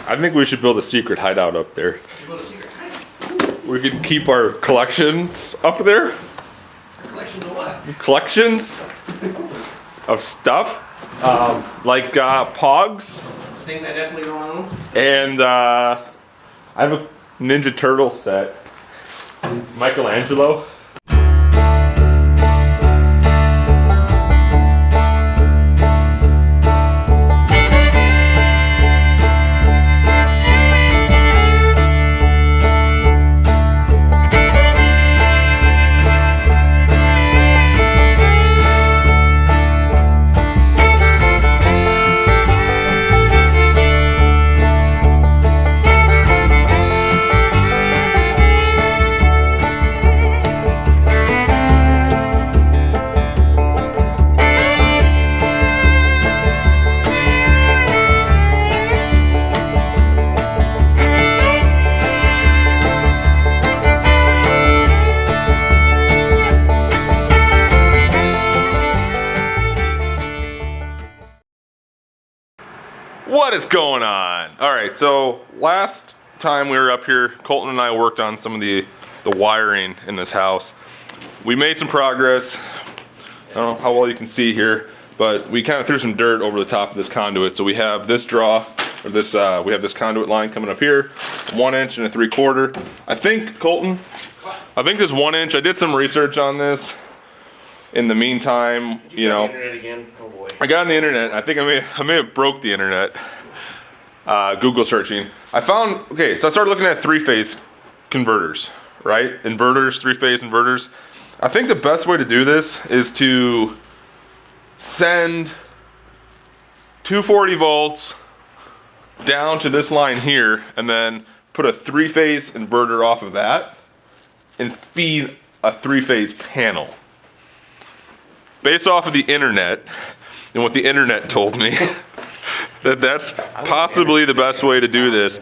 I think we should build a secret hideout up there. Build a secret hideout. We could keep our collections up there. Collections of what? Collections of stuff, like Pogs. Things I definitely don't own. And I have a Ninja Turtle set. Michelangelo. What is going on? All right, so last time we were up here, Colton and I worked on some of the wiring in this house. We made some progress. I don't know how well you can see here, but we kind of threw some dirt over the top of this conduit. So we have this we have this conduit line coming up here, 1 inch and a 3/4. I think, Colton, I think this 1 inch, I did some research on this. In the meantime, you know, Internet again? Oh boy. I got on the internet. I think I may have broke the internet. Google searching. I found, okay, so I started looking at 3-phase converters, right? Inverters, 3-phase inverters. I think the best way to do this is to send 240 volts down to this line here and then put a 3-phase inverter off of that and feed a 3-phase panel. Based off of the internet and what the internet told me, that's possibly the best way to do this,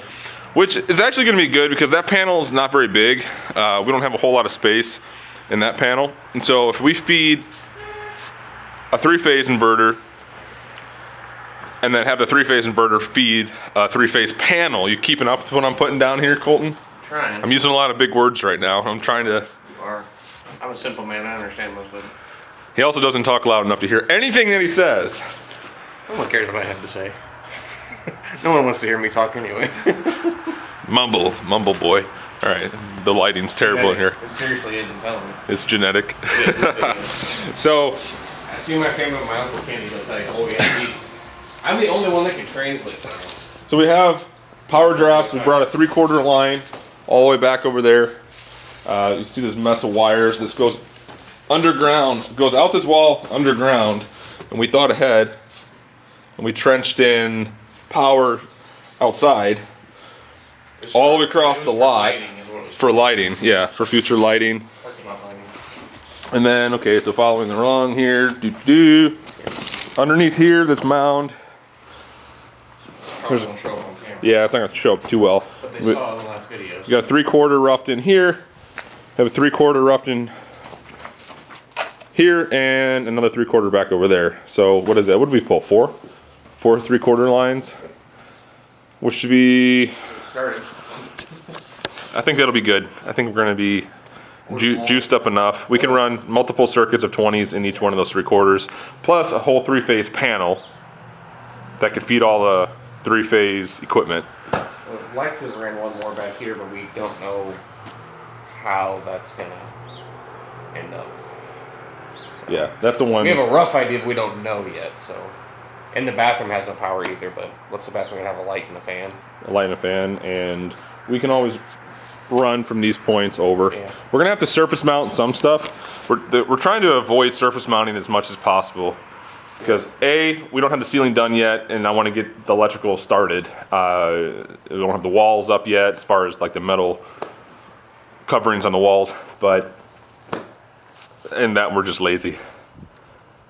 which is actually going to be good because that panel is not very big. We don't have a whole lot of space in that panel. And so if we feed a 3-phase inverter and then have the 3-phase inverter feed a 3-phase panel, you keeping up with what I'm putting down here, Colton? Trying. I'm using a lot of big words right now. I'm trying to... You are. I'm a simple man. I understand most of it. He also doesn't talk loud enough to hear anything that he says. No one cares what I have to say. No one wants to hear me talk anyway. Mumble boy. All right, the lighting's terrible in here. It seriously is, I'm telling you. It's genetic. It is. So, I see my family with my Uncle Kenny, they'll tell you, oh yeah, I'm the only one that can translate that. so we have power drops. We brought a 3/4 line all the way back over there. You see this mess of wires. This goes underground, goes out this wall underground, and we thought ahead and we trenched in power outside all the way across the lot for lighting, yeah, for future lighting. And then, okay, so following the rung here, underneath here, this mound. Probably won't show up on camera. Yeah, it's not gonna show up too well. But they saw in the last videos. You got a 3/4 roughed in here, have a 3/4 roughed in here, and another 3/4 back over there. So what is that? What did we pull? Four 3/4 lines, which should be. Started. I think that'll be good. I think we're going to be juiced up enough. We can run multiple circuits of 20s in each one of those 3/4, plus a whole 3-phase panel that could feed all the 3-phase equipment. We'd like to run one more back here, but we don't know how that's gonna end up. So Yeah, that's the one. we have a rough idea, but we don't know yet. So, and the bathroom has no power either. But what's the bathroom gonna have? A light and a fan. A light and a fan, and we can always run from these points over. Yeah. We're gonna have to surface mount some stuff. We're trying to avoid surface mounting as much as possible because A, we don't have the ceiling done yet, and I want to get the electrical started. We don't have the walls up yet as far as like the metal coverings on the walls, and that we're just lazy.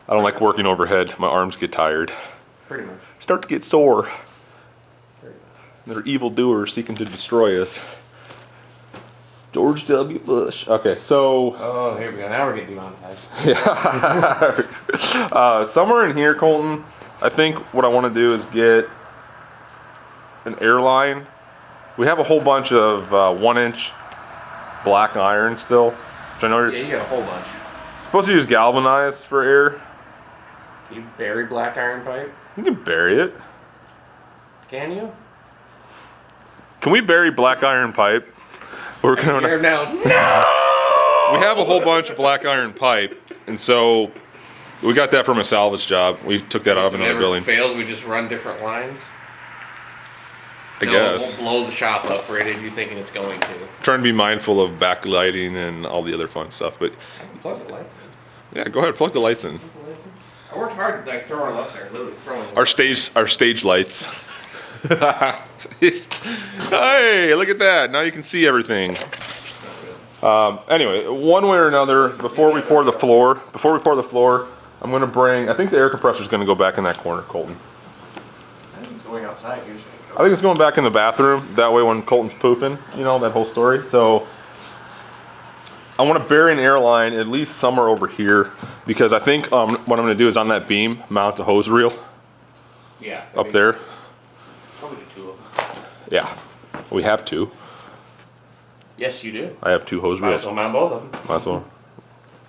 I don't like working overhead. My arms get tired. Pretty much. Start to get sore. They're evildoers seeking to destroy us. George W. Bush. Okay, so. Oh, here we go. Now we're getting demonetized. Yeah. Somewhere in here, Colton, I think what I want to do is get an airline. We have a whole bunch of 1-inch black iron still, which I know Yeah, you got a whole bunch. supposed to use galvanized for air. Can you bury black iron pipe? You can bury it. Can you? Can we bury black iron pipe? We're Hear gonna. him now. We have a whole bunch of black iron pipe, and so we got that from a salvage job. We took that out of another building. Fails, we just run different lines. I guess. It won't blow the shop up for any of you thinking it's going to. Trying to be mindful of backlighting and all the other fun stuff, but I can plug the lights in. yeah, go ahead, plug the lights in. I worked hard, like throwing them up there, literally throwing them. Our stage lights. Hey, look at that! Now you can see everything. Anyway, one way or another, before we pour the floor, I'm gonna bring. I think the air compressor is gonna go back in that corner, Colton. I think it's going outside usually. I think it's going back in the bathroom. That way, when Colton's pooping, you know that whole story. So, I want to bury an airline at least somewhere over here because I think what I'm going to do is on that beam mount a hose reel. Yeah. Up there. Probably two of them. Yeah, we have two. Yes, you do. I have two hose Might reels. as well mount both of them. Might as well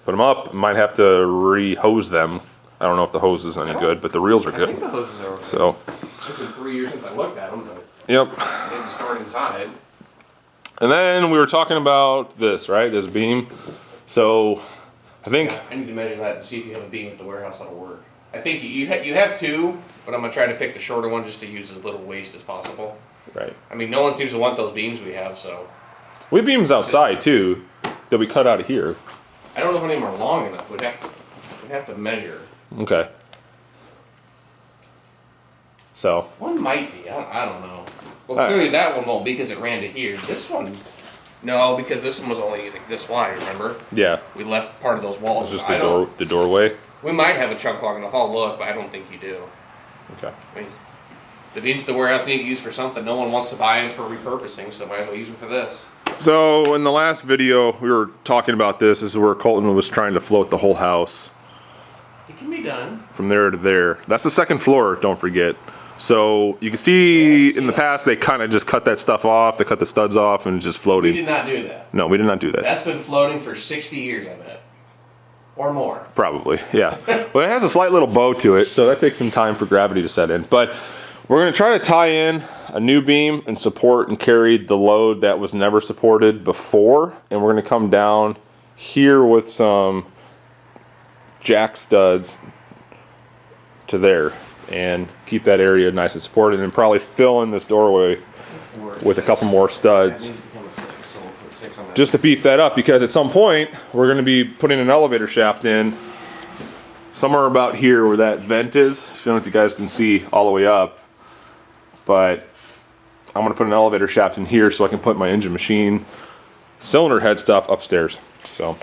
put them up. Might have to re-hose them. I don't know if the hose is any good, but the reels are I think good. the hoses are okay. So, It's been 3 years since I looked at them, but yep. they just stored inside. And then we were talking about this, right? This beam. So, I think I need to measure that and see if you have a beam at the warehouse that'll work. I think you have two, but I'm gonna try to pick the shorter one just to use as little waste as possible. right. I mean, no one seems to want those beams we have, so We have beams outside too that we cut out of here. I don't know if any of them are long enough. We'd have to measure. Okay. So, One might be. I don't know. Well, All right. clearly that one won't be because it ran to here. This one, no, because this one was only like this wide. Remember? yeah, We left part of those walls. it's just I don't- the doorway. We might have a chunk long enough. I'll look, but I don't think you do. Okay. I mean, the beams at the warehouse need to use for something. No one wants to buy them for repurposing, so might as well use them for this. So, in the last video, we were talking about this. This is where Colton was trying to float the whole house It can be done. from there to there. That's the second floor, don't forget. So, you can see in the past, they kind of just cut that stuff off. They cut the studs off and it's just We floating. did not do that. No, we did not do that. That's been floating for 60 years, I bet. Or more. Probably, yeah. But it has a slight little bow to it, so that takes some time for gravity to set in. But we're going to try to tie in a new beam and support and carry the load that was never supported before. And we're going to come down here with some jack studs to there and keep that area nice and supported and probably fill in this doorway with a couple more studs just to beef that up, because at some point we're going to be putting an elevator shaft in somewhere about here where that vent is. I don't know if you guys can see all the way up, but I'm going to put an elevator shaft in here so I can put my engine machine cylinder head stuff upstairs. So, all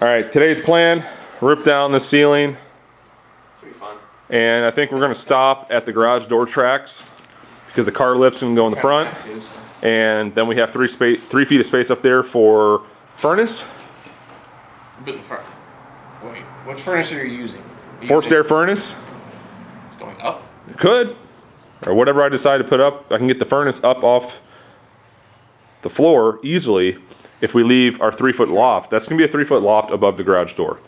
right, today's plan: rip down the ceiling, Pretty fun. and I think we're going to stop at the garage door tracks because the car lift's going to go in the front. And then we have 3 feet of space up there for furnace, Wait, which furnace are you using? forced air furnace. It's going up? Could, or whatever I decide to put up. I can get the furnace up off the floor easily if we leave our 3-foot loft. That's going to be a 3-foot loft above the garage door.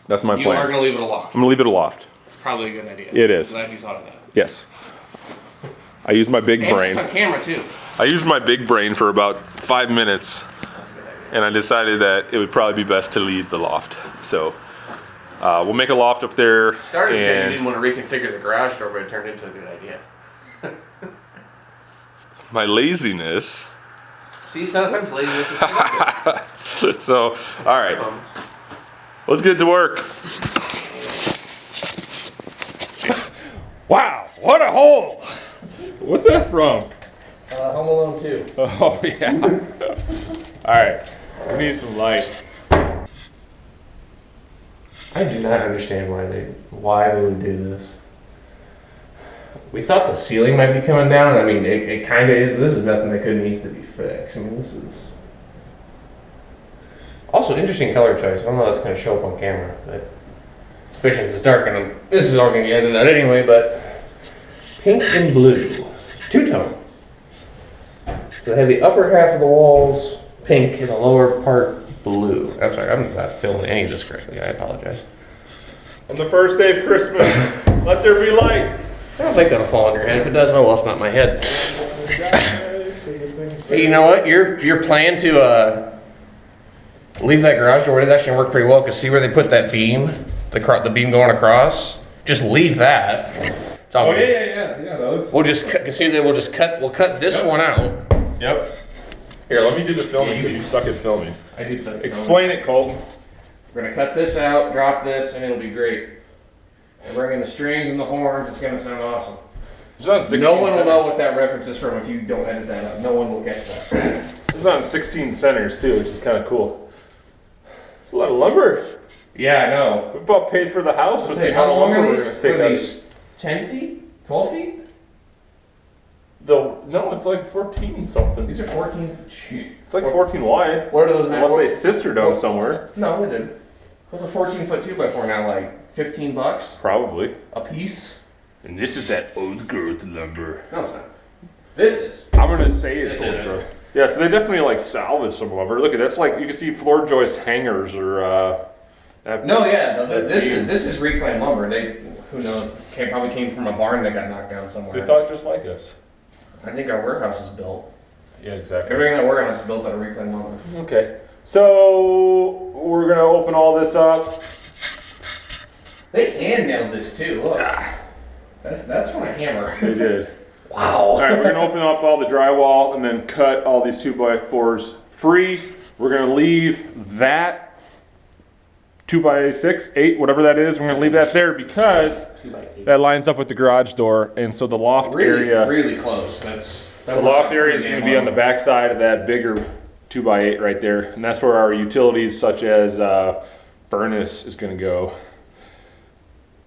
That's my You plan. are going to leave it aloft. I'm going to leave it aloft. It's probably a good idea. It is. Glad you thought of that. Yes. I used my big And brain. it's on camera too. I used my big brain for about 5 minutes, and I decided that it would probably be best to leave the loft. So we'll make a loft up there. Started because you And didn't want to reconfigure the garage door, but it turned into a good idea. my laziness. See, sometimes laziness is pretty good. So, all right, let's get to work. Wow, what a hole! What's that from? Home Alone 2. Oh, yeah. All right, we need some light. I do not understand why they would do this. We thought the ceiling might be coming down. I mean, it kind of is. But this is nothing that couldn't easily be fixed. I mean, this is also interesting color choice. I don't know if that's going to show up on camera, but especially if it's dark and this is all going to get edited out anyway. But pink and blue, two-tone. So they have the upper half of the walls pink and the lower part blue. I'm sorry, I'm not filming any of this correctly. I apologize. On the first day of Christmas, let there be light. I don't think that'll fall on your head. If it does, oh well, it's not my head. Hey, you know what? Your plan to leave that garage door, it is actually work pretty well. Cause see where they put that beam, the beam going across. Just leave that. It's all good. Yeah. That looks. We'll just cut. See that? We'll cut this one out. Yep. Here, let me do the filming because you suck at filming. I do. Explain it, Colton. We're gonna cut this out, drop this, and it'll be great. And bring in the strings and the horns. It's gonna sound awesome. It's on 16 No one will centers. know what that reference is from if you don't edit that out. No one will guess that. It's on 16 centers too, which is kind of cool. It's a lot of lumber. Yeah, I know. We about paid for the house. Let's with see, the how amount of long are lumber these? we're gonna pick What are up. these? 10 feet? 12 feet? No, it's like 14 something. These are 14. It's like 14 wide. What are those now? Unless they sister down somewhere. No, they did. Those are 14-foot 2x4 now, like $15 Probably. a piece. And this is that old growth lumber. No, it's not. This is. I'm gonna say it's This old isn't. growth. Yeah, so they definitely like salvage some lumber. Look at that's like you can see floor joist hangers or No, yeah, this is reclaimed lumber. They, who knows, probably came from a barn that got knocked down somewhere. They thought just like us. I think our warehouse is built. Yeah, exactly. Everything in that warehouse is built out of reclaimed lumber. Okay, so we're gonna open all this up. They hand nailed this too. Look, that's from a hammer. They did. Wow. All right, we're gonna open up all the drywall and then cut all these 2x4s free. We're gonna leave that 2x6, 8, whatever that is. We're gonna leave that there because that lines up with the garage door, and so the loft area. Really close. The loft area is going to be on the back side of that bigger 2x8 right there, and that's where our utilities such as furnace is going to go,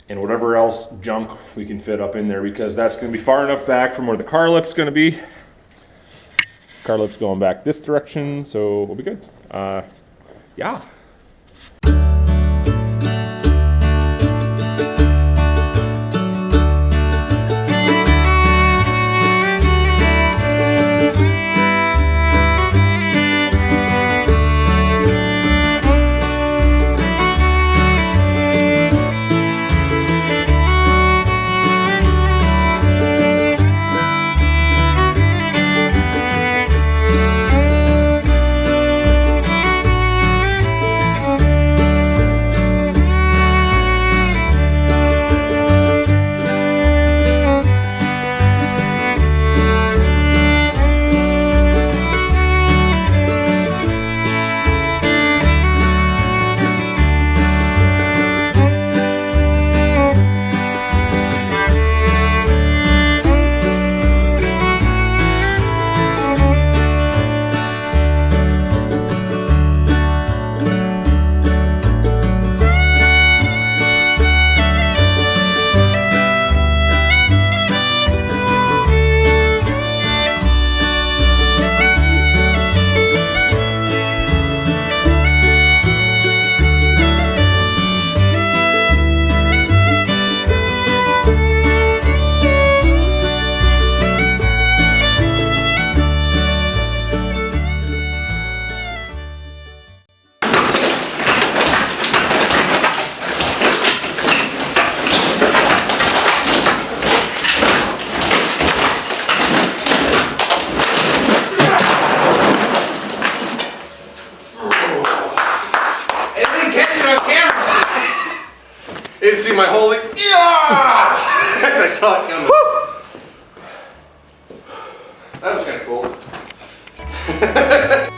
and whatever else junk we can fit up in there because that's going to be far enough back from where the car lift's going to be. Car lift's going back this direction, so we'll be good. Yeah. Didn't see my whole yeah! As I saw it coming. That was kind of cool.